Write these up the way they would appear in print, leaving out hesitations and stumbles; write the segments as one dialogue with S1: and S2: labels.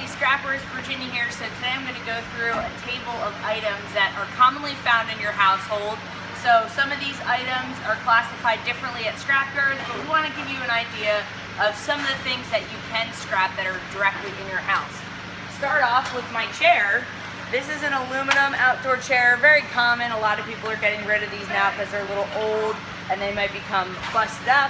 S1: everybody, Scrappers, Virginia here. So today I'm going to go through a table of items that are commonly found in your household. So some of these items are classified differently at scrapyards, but we want to give you an idea of some of the things that you can scrap that are directly in your house. Start off with my chair. This is an aluminum outdoor chair, very common. A lot of people are getting rid of these now because they're a little old and they might become busted up.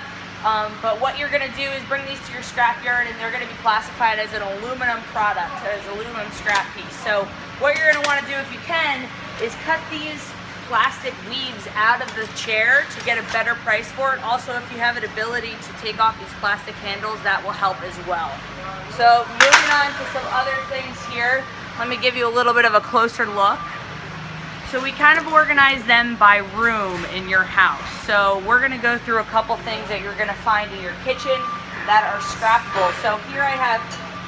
S1: But what you're going to do is bring these to your scrapyard and they're going to be classified as an aluminum product, as aluminum scrap piece. So what you're going to want to do if you can is cut these plastic weaves out of the chair to get a better price for it. Also, if you have an ability to take off these plastic handles, that will help as well. So moving on to some other things here, let me give you a little bit of a closer look. So we kind of organize them by room in your house. So we're going to go through a couple things that you're going to find in your kitchen that are scrappable. So here I have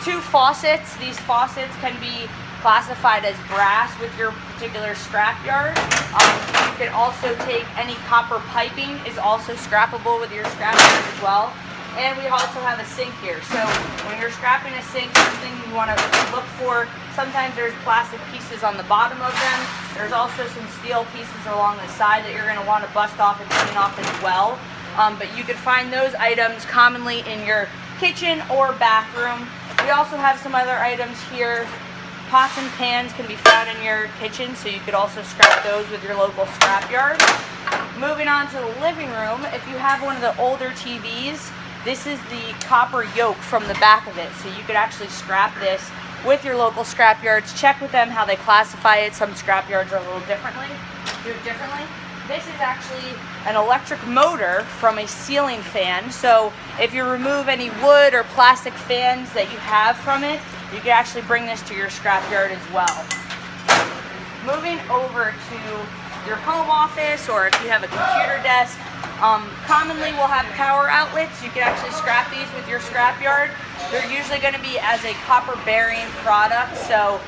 S1: two faucets. These faucets can be classified as brass with your particular scrapyard. You can also take any copper piping is also scrappable with your scrapyard as well. And we also have a sink here. So when you're scrapping a sink, something you want to look for, sometimes there's plastic pieces on the bottom of them. There's also some steel pieces along the side that you're going to want to bust off and clean off as well. But you could find those items commonly in your kitchen or bathroom. We also have some other items here. Pots and pans can be found in your kitchen, so you could also scrap those with your local scrapyard. Moving on to the living room, if you have one of the older TVs, this is the copper yoke from the back of it, so you could actually scrap this with your local scrapyards. Check with them how they classify it. Some scrapyards are a little differently, do it differently. This is actually an electric motor from a ceiling fan, so if you remove any wood or plastic fans that you have from it, you can actually bring this to your scrapyard as well. Moving over to your home office, or if you have a computer desk, commonly we'll have power outlets. You can actually scrap these with your scrapyard. They're usually going to be as a copper bearing product, so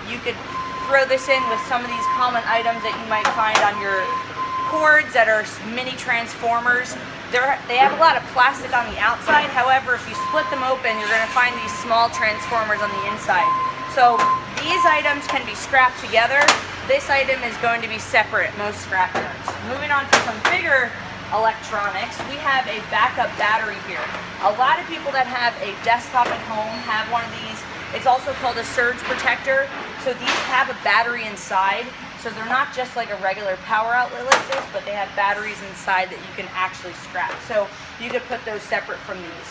S1: you could throw this in with some of these common items that you might find on your cords that are mini transformers. They have a lot of plastic on the outside. However, if you split them open, you're going to find these small transformers on the inside. So these items can be scrapped together. This item is going to be separate at most scrapyards. Moving on to some bigger electronics, we have a backup battery here. A lot of people that have a desktop at home have one of these. It's also called a surge protector. So these have a battery inside. So they're not just like a regular power outlet like this, but they have batteries inside that you can actually scrap. So you could put those separate from these.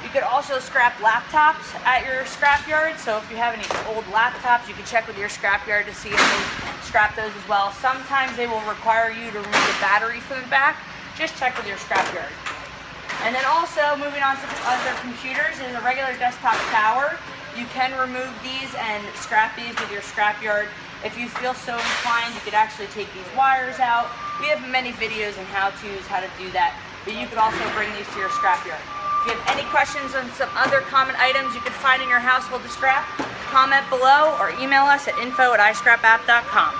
S1: You could also scrap laptops at your scrapyard. So if you have any old laptops, you can check with your scrapyard to see if they scrap those as well. Sometimes they will require you to remove the battery from the back. Just check with your scrapyard. And then also moving on to other computers is a regular desktop tower. You can remove these and scrap these with your scrapyard. If you feel so inclined, you could actually take these wires out. We have many videos on how-tos, how to do that, but you could also bring these to your scrapyard. If you have any questions on some other common items you could find in your household to scrap, comment below or email us at info@iscrapapp.com.